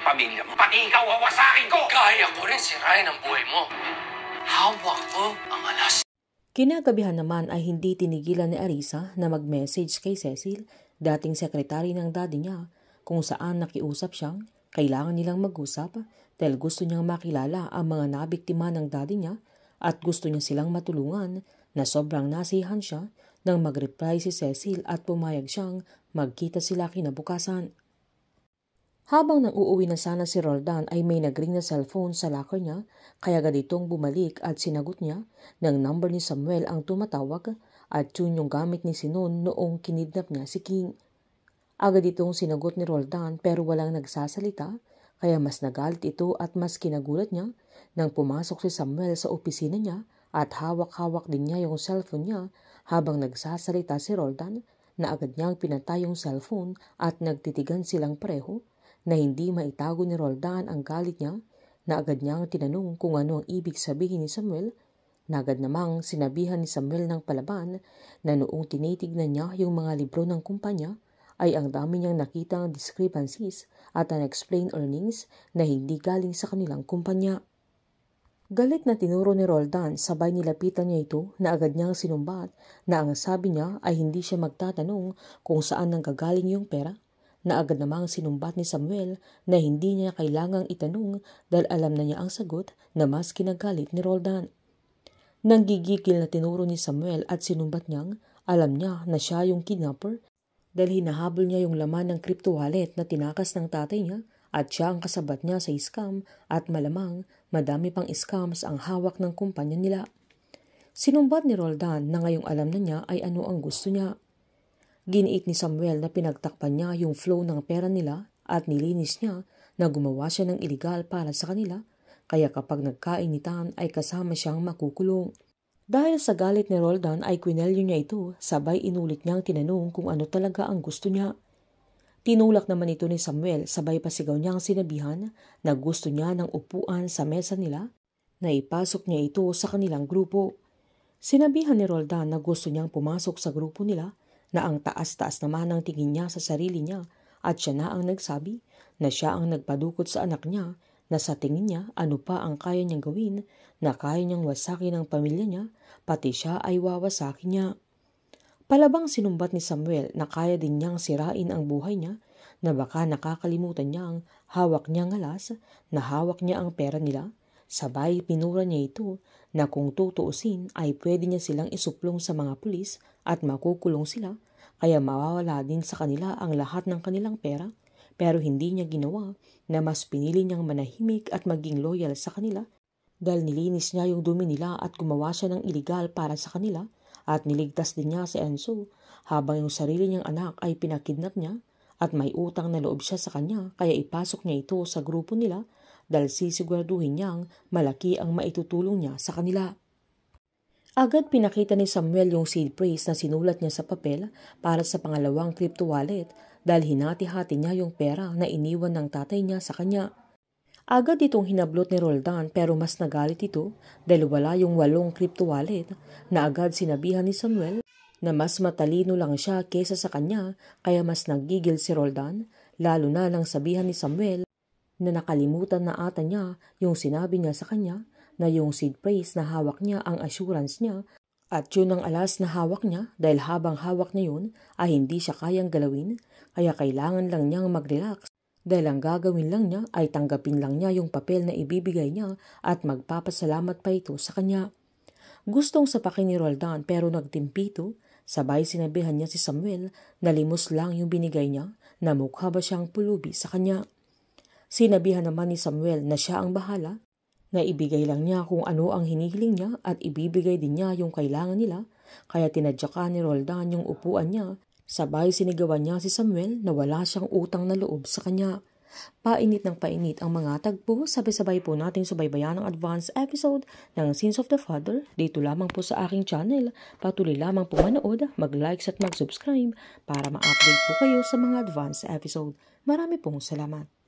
pamilya mo. Pati ikaw, wawasakin ko! Kaya ko rin sirain ang buhay mo. Hawak ko ang alas. Kinagabihan naman ay hindi tinigilan ni Arisa na mag-message kay Cecil, dating sekretary ng daddy niya, kung saan nakiusap siyang kailangan nilang mag-usap dahil gusto niyang makilala ang mga nabiktima ng daddy niya at gusto niya silang matulungan, na sobrang nasiyahan siya nang mag-reply si Cecil at pumayag siyang magkita sila kinabukasan. Habang nang-uuwi na sana si Roldan ay may nagring na cellphone sa locker niya, kaya agad itong bumalik at sinagot niya ng number ni Samuel ang tumatawag at yun yung gamit ni Sinon noong kinidnap niya si King. Agad itong sinagot ni Roldan pero walang nagsasalita, kaya mas nagalit ito at mas kinagulat niya nang pumasok si Samuel sa opisina niya at hawak-hawak din niya yung cellphone niya habang nagsasalita si Roldan, na agad niyang pinatay yung cellphone at nagtitigan silang pareho na hindi maitago ni Roldan ang galit niya, na agad niyang tinanong kung ano ang ibig sabihin ni Samuel, na agad namang sinabihan ni Samuel ng palaban na noong tinitignan niya yung mga libro ng kumpanya ay ang dami niyang nakitang discrepancies at unexplained earnings na hindi galing sa kanilang kumpanya. Galit na tinuro ni Roldan, sabay nilapitan niya ito na agad niyang sinumbat na ang sabi niya ay hindi siya magtatanong kung saan nanggagaling yung pera, na agad namang sinumbat ni Samuel na hindi niya kailangang itanong dahil alam na niya ang sagot na mas kinagalit ni Roldan. Nanggigigil na tinuro ni Samuel at sinumbat niyang alam niya na siya yung kidnapper dahil hinahabol niya yung laman ng crypto wallet na tinakas ng tatay niya at siya ang kasabat niya sa scam at malamang madami pang scams ang hawak ng kumpanya nila. Sinumbat ni Roldan na ngayong alam na niya ay ano ang gusto niya. Giniit ni Samuel na pinagtakpan niya yung flow ng pera nila at nilinis niya na gumawa siya ng iligal para sa kanila, kaya kapag nagkainitan ay kasama siyang makukulong. Dahil sa galit ni Roldan ay kwinelyo niya ito, sabay inulit niyang tinanong kung ano talaga ang gusto niya. Tinulak naman ito ni Samuel, sabay pasigaw niyang sinabihan na gusto niya ng upuan sa mesa nila, na ipasok niya ito sa kanilang grupo. Sinabihan ni Roldan na gusto niyang pumasok sa grupo nila, na ang taas-taas naman ang tingin niya sa sarili niya at siya na ang nagsabi na siya ang nagpadukot sa anak niya, na sa tingin niya ano pa ang kaya niyang gawin, na kaya niyang wasakin ang pamilya niya, pati siya ay wawasakin niya. Palabang sinumbat ni Samuel na kaya din niyang sirain ang buhay niya, na baka nakakalimutan niyang hawak niyang alas, na hawak niya ang pera nila. Sabay pinura niya ito na kung tutuusin ay pwede niya silang isuplong sa mga pulis at makukulong sila, kaya mawawala din sa kanila ang lahat ng kanilang pera, pero hindi niya ginawa, na mas pinili niyang manahimik at maging loyal sa kanila dahil nilinis niya yung dumi nila at gumawa siya ng iligal para sa kanila. At niligtas din niya si Enzo habang yung sarili niyang anak ay pinakidnap niya, at may utang na loob siya sa kanya, kaya ipasok niya ito sa grupo nila dahil sisiguraduhin niyang malaki ang maitutulong niya sa kanila. Agad pinakita ni Samuel yung seed phrase na sinulat niya sa papel para sa pangalawang crypto wallet dahil hinati-hati niya yung pera na iniwan ng tatay niya sa kanya. Agad itong hinablot ni Roldan pero mas nagalit ito dahil wala yung 8 crypto wallet, na agad sinabihan ni Samuel na mas matalino lang siya kesa sa kanya, kaya mas naggigil si Roldan, lalo na nang sabihan ni Samuel na nakalimutan na ata niya yung sinabi niya sa kanya na yung seed phrase na hawak niya ang assurance niya at yun ang alas na hawak niya dahil habang hawak niya yun ay hindi siya kayang galawin, kaya kailangan lang niyang mag-relax. Dahil ang gagawin lang niya ay tanggapin lang niya yung papel na ibibigay niya at magpapasalamat pa ito sa kanya. Gustong sapakin ni Roldan pero nagtimpito, sabay sinabihan niya si Samuel na limos lang yung binigay niya, na mukha ba siyang pulubi sa kanya. Sinabihan naman ni Samuel na siya ang bahala, na ibigay lang niya kung ano ang hinihiling niya at ibibigay din niya yung kailangan nila, kaya tinadyakan ni Roldan yung upuan niya. Sabay sinigawan niya si Samuel na wala siyang utang na loob sa kanya. Painit ng painit ang mga tagpo, sabay-sabay po nating subaybayan ang advance episode ng Sins of the Father dito lamang po sa aking channel. Patuloy lamang po manood, mag-likes at mag-subscribe para ma-update po kayo sa mga advance episode. Marami pong salamat.